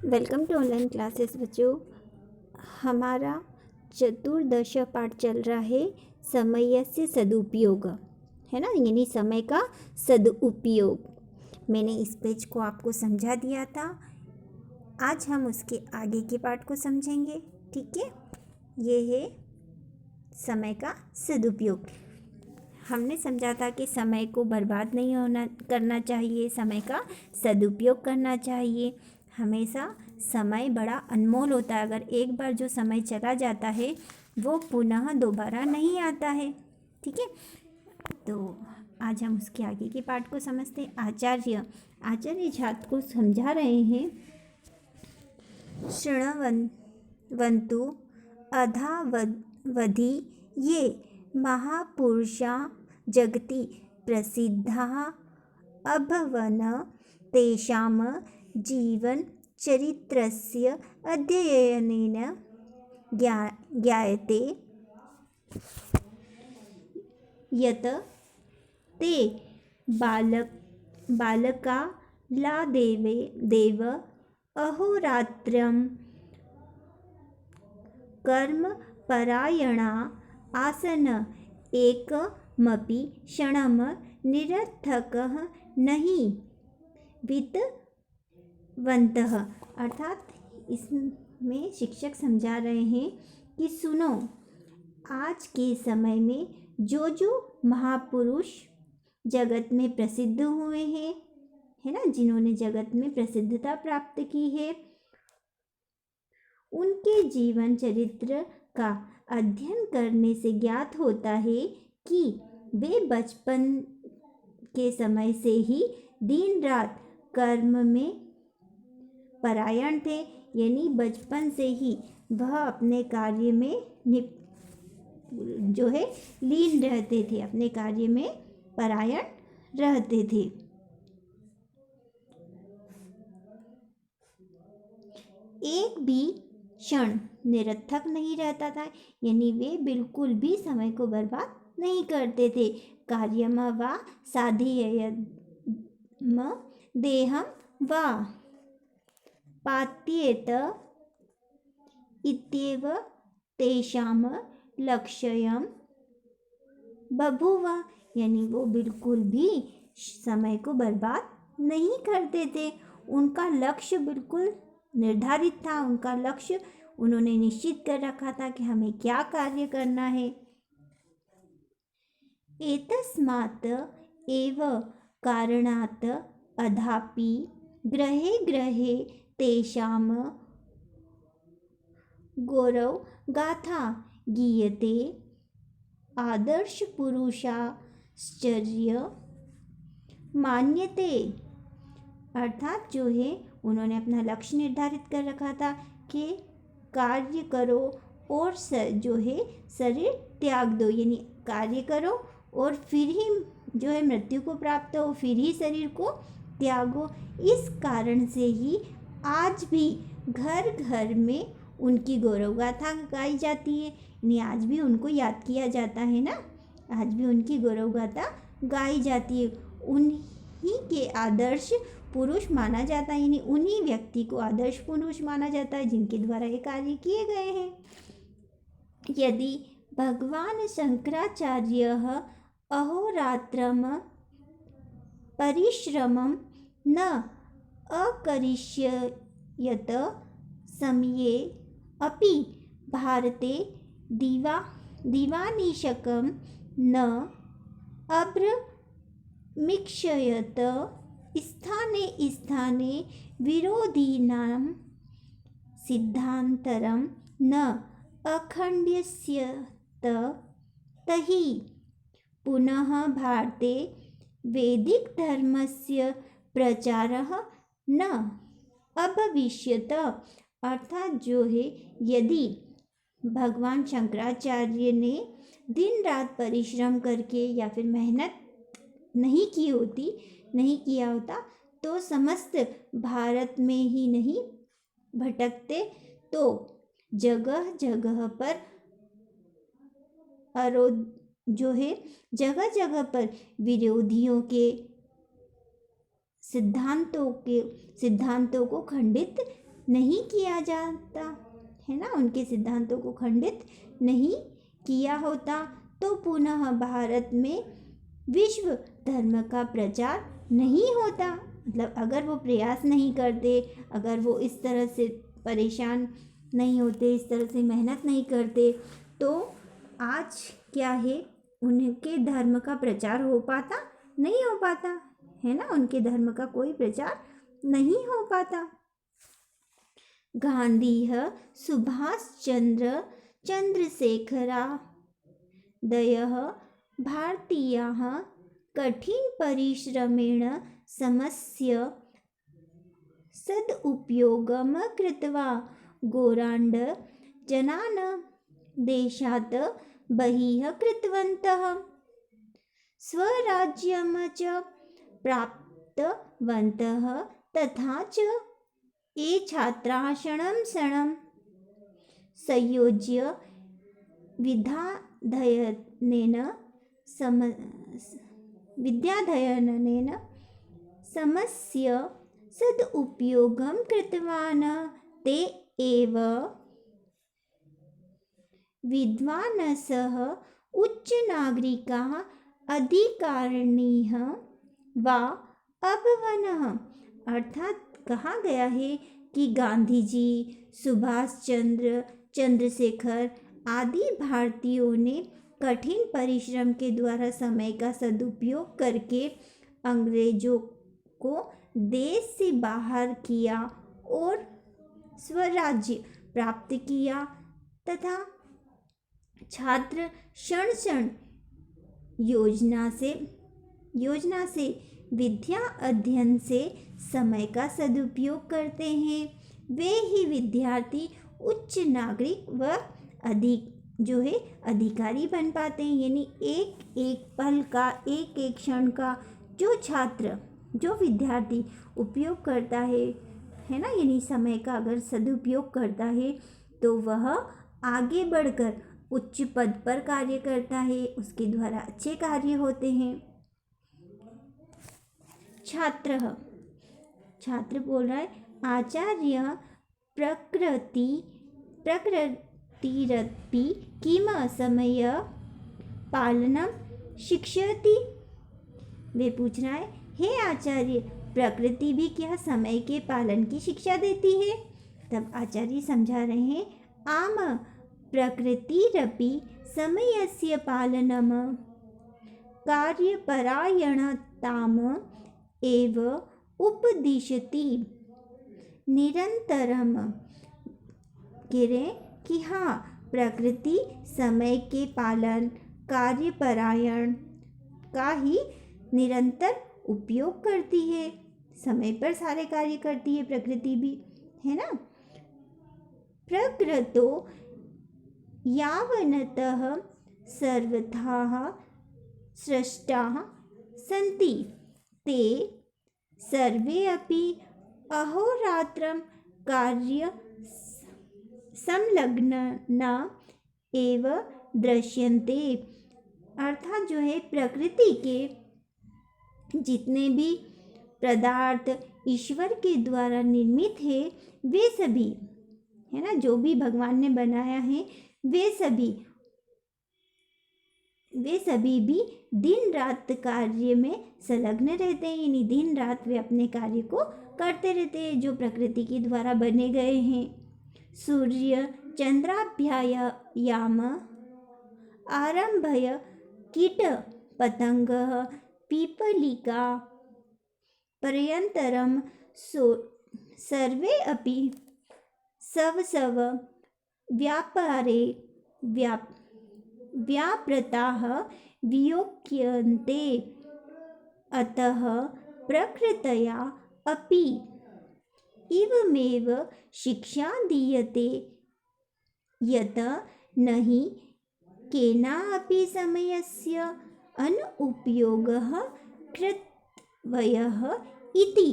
Welcome to online classes बच्चों। हमारा चतुर्दश पाठ चल रहा है समय से सदुपयोग, है ना, यानी समय का सदुपयोग। मैंने इस पेज को आपको समझा दिया था। आज हम उसके आगे के पाठ को समझेंगे। ठीक है, ये है समय का सदुपयोग। हमने समझा था कि समय को बर्बाद नहीं करना चाहिए, समय का सदुपयोग करना चाहिए। हमेशा समय बड़ा अनमोल होता है। अगर एक बार जो समय चला जाता है वो पुनः दोबारा नहीं आता है। ठीक है, तो आज हम उसके आगे के पाठ को समझते हैं। आचार्य छात्र को समझा रहे हैं। शृण्वन्तु अधावधि ये महापुरुषा जगति प्रसिद्धाः अभवन् तेषां जीवनचरित्रस्य अध्ययनेन ज्ञायते यत् ते बालकालादेव अहोरात्रं कर्मपरायणा आसन्, एकमपि क्षणं निरर्थकः नहि वितवन्तः। अर्थात इसमें शिक्षक समझा रहे हैं कि सुनो, आज के समय में जो महापुरुष जगत में प्रसिद्ध हुए हैं, है ना, जिन्होंने जगत में प्रसिद्धता प्राप्त की है, उनके जीवन चरित्र का अध्ययन करने से ज्ञात होता है कि वे बचपन के समय से ही दिन रात कर्म में परायण थे, यानी बचपन से ही वह अपने कार्य में लीन रहते थे, अपने कार्य में परायण रहते थे। एक भी क्षण निरर्थक नहीं रहता था, यानी वे बिल्कुल भी समय को बर्बाद नहीं करते थे। कार्यम वा साधयेयम देहम वा पात्येत इत्येव तेषां लक्ष्यं बभूव, यानी वो बिल्कुल भी समय को बर्बाद नहीं करते थे। उनका लक्ष्य बिल्कुल निर्धारित था, उनका लक्ष्य उन्होंने निश्चित कर रखा था कि हमें क्या कार्य करना है। एतस्मात् एव कारणात् अधापि ग्रहे ग्रहे तेषां गौरवगाथा गीयते। आदर्शपुरुषाश्चर्य मान्यते। अर्थात जो है, उन्होंने अपना लक्ष्य निर्धारित कर रखा था कि कार्य करो और शरीर त्याग दो, यानी कार्य करो और फिर ही जो है मृत्यु को प्राप्त हो, फिर ही शरीर को त्यागो। इस कारण से ही आज भी घर घर में उनकी गौरव गाथा गाई जाती है, यानी आज भी उनको याद किया जाता है ना, आज भी उनकी गौरव गाथा गाई जाती है। उन्हीं के आदर्श पुरुष माना जाता है, यानी उन्हीं व्यक्ति को आदर्श पुरुष माना जाता है जिनके द्वारा ये कार्य किए गए हैं। यदि भगवान शंकराचार्यः अहोरात्रं परिश्रमं न अकरिष्यत समये अपि भारते दिवानिशकं न अभ्रमिक्षयत, स्थाने स्थाने विरोधिनां सिद्धान्तरं न अखण्ड्यस्यत, तहि पुनः भारते वैदिकधर्मस्य प्रचारः न अभविष्यत। अर्थात जो है, यदि भगवान शंकराचार्य ने दिन रात परिश्रम करके या फिर मेहनत नहीं किया होता तो समस्त भारत में ही नहीं भटकते, तो जगह जगह पर जगह जगह पर विरोधियों के सिद्धांतों को खंडित नहीं किया जाता, है ना, उनके सिद्धांतों को खंडित नहीं किया होता, तो पुनः भारत में विश्व धर्म का प्रचार नहीं होता। मतलब अगर वो प्रयास नहीं करते, अगर वो इस तरह से परेशान नहीं होते, इस तरह से मेहनत नहीं करते, तो आज क्या है, उनके धर्म का प्रचार हो पाता? नहीं हो पाता, है ना, उनके धर्म का कोई प्रचार नहीं हो पाता। गांधी सुभाष चंद्र चंद्रशेखरादयः भारतीयाः कठिनपरिश्रमेण समस्य सदुपयोगं कृत्वा गोराण्ड जनान् देशात् बहिः कृतवन्तः। स्वराज्यं च प्राप्तवन्तः, तथा च ये छात्राः क्षणं क्षणं संयोज्य विद्याध्ययनेन समस्य सदुपयोगं कृतवान्। ते एव विद्वांसः उच्चनागरिकाः अधिकारिणीः वा अभवन्। अर्थात कहा गया है कि गांधी जी, सुभाष चंद्र, चंद्रशेखर आदि भारतीयों ने कठिन परिश्रम के द्वारा समय का सदुपयोग करके अंग्रेजों को देश से बाहर किया और स्वराज्य प्राप्त किया, तथा छात्र क्षण क्षण योजना से विद्या अध्ययन से समय का सदुपयोग करते हैं। वे ही विद्यार्थी उच्च नागरिक व अधिकारी बन पाते हैं। यानी एक एक पल का, एक एक क्षण का जो विद्यार्थी उपयोग करता है ना, यानी समय का अगर सदुपयोग करता है, तो वह आगे बढ़कर उच्च पद पर कार्य करता है, उसके द्वारा अच्छे कार्य होते हैं। छात्र बोल रहा है, आचार्य प्रकृतिरपि किम समय पालनम शिक्षयति। वे पूछ रहा है, हे आचार्य, प्रकृति भी क्या समय के पालन की शिक्षा देती है? तब आचार्य समझा रहे हैं, आम प्रकृतिरपि समयस्य पालनम कार्यपरायणताम एव उपदिशति। निरंतरम कह रहे कि हाँ, प्रकृति समय के पालन, कार्यपरायण का ही निरंतर उपयोग करती है, समय पर सारे कार्य करती है प्रकृति भी, है ना। प्रकृतो यावन्तः सर्वथाः सृष्टाः सन्ति, ते सर्वे अपि अहोरात्रं कार्य संलग्ना एव दृश्यन्ते। अर्थात जो है, प्रकृति के जितने भी पदार्थ ईश्वर के द्वारा निर्मित है, वे सभी, है ना, जो भी भगवान ने बनाया है, वे सभी भी दिन रात कार्य में संलग्न रहते हैं। यानी दिन रात वे अपने कार्य को करते रहते हैं जो प्रकृति के द्वारा बने गए हैं। सूर्य चंद्राभ्याम आरंभय कीट पतंग पीपलिका पर्यंतरम सर्वे अपि सव व्यापारे व्यापृताः वियोक्यन्ते। अतः प्रकृतया अपि एवमेव शिक्षा दीयते यत् न हि केनापि समयस्य अनुपयोगः कर्तव्यः इति।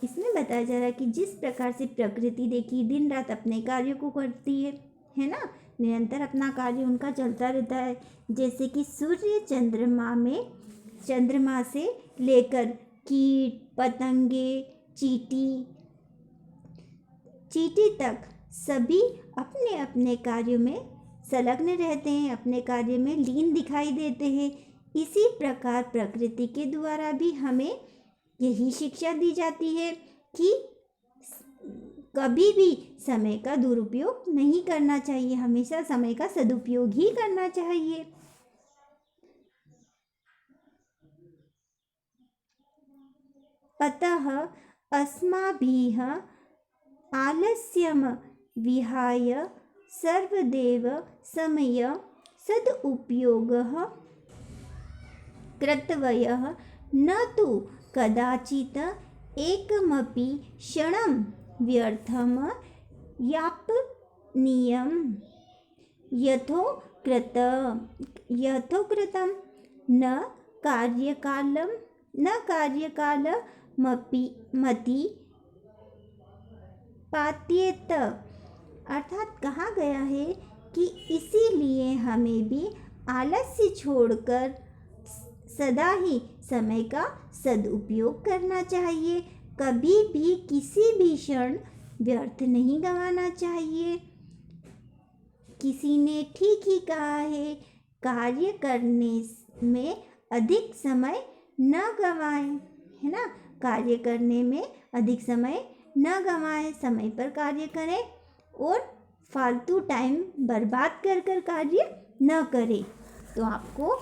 इसमें बताया जा रहा है कि जिस प्रकार से प्रकृति देखिए दिन रात अपने कार्यों को करती है ना, निरंतर अपना कार्य उनका चलता रहता है। जैसे कि सूर्य चंद्रमा से लेकर कीट पतंगे चींटी चींटी तक सभी अपने अपने कार्यों में संलग्न रहते हैं, अपने कार्य में लीन दिखाई देते हैं। इसी प्रकार प्रकृति के द्वारा भी हमें यही शिक्षा दी जाती है कि कभी भी समय का दुरुपयोग नहीं करना चाहिए, हमेशा समय का सदुपयोग ही करना चाहिए। अतः अस्माभिः आलस्यं विहाय सर्वदैव समय सदुपयोगः कर्तव्यः, न तु कदाचित् एकमपि क्षणं व्यर्थं यापनीयम्। यथोक्तं न कार्यकालमपि मति पात्येत। अर्थात कहा गया है कि इसीलिए हमें भी आलस्य छोड़कर सदा ही समय का सदुपयोग करना चाहिए। कभी भी किसी भी क्षण व्यर्थ नहीं गंवाना चाहिए। किसी ने ठीक ही कहा है, कार्य करने में अधिक समय न गंवाएं, है ना। कार्य करने में अधिक समय न गंवाएं, समय पर कार्य करें और फालतू टाइम बर्बाद कर कर कार्य न करें। तो आपको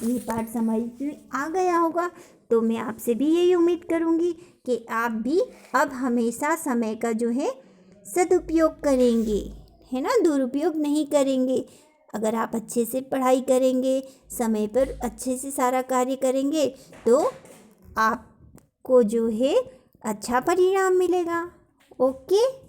ये पाठ समझ में आ गया होगा। तो मैं आपसे भी यही उम्मीद करूँगी कि आप भी अब हमेशा समय का जो है सदुपयोग करेंगे, है ना, दुरुपयोग नहीं करेंगे। अगर आप अच्छे से पढ़ाई करेंगे, समय पर अच्छे से सारा कार्य करेंगे तो आपको जो है अच्छा परिणाम मिलेगा। ओके।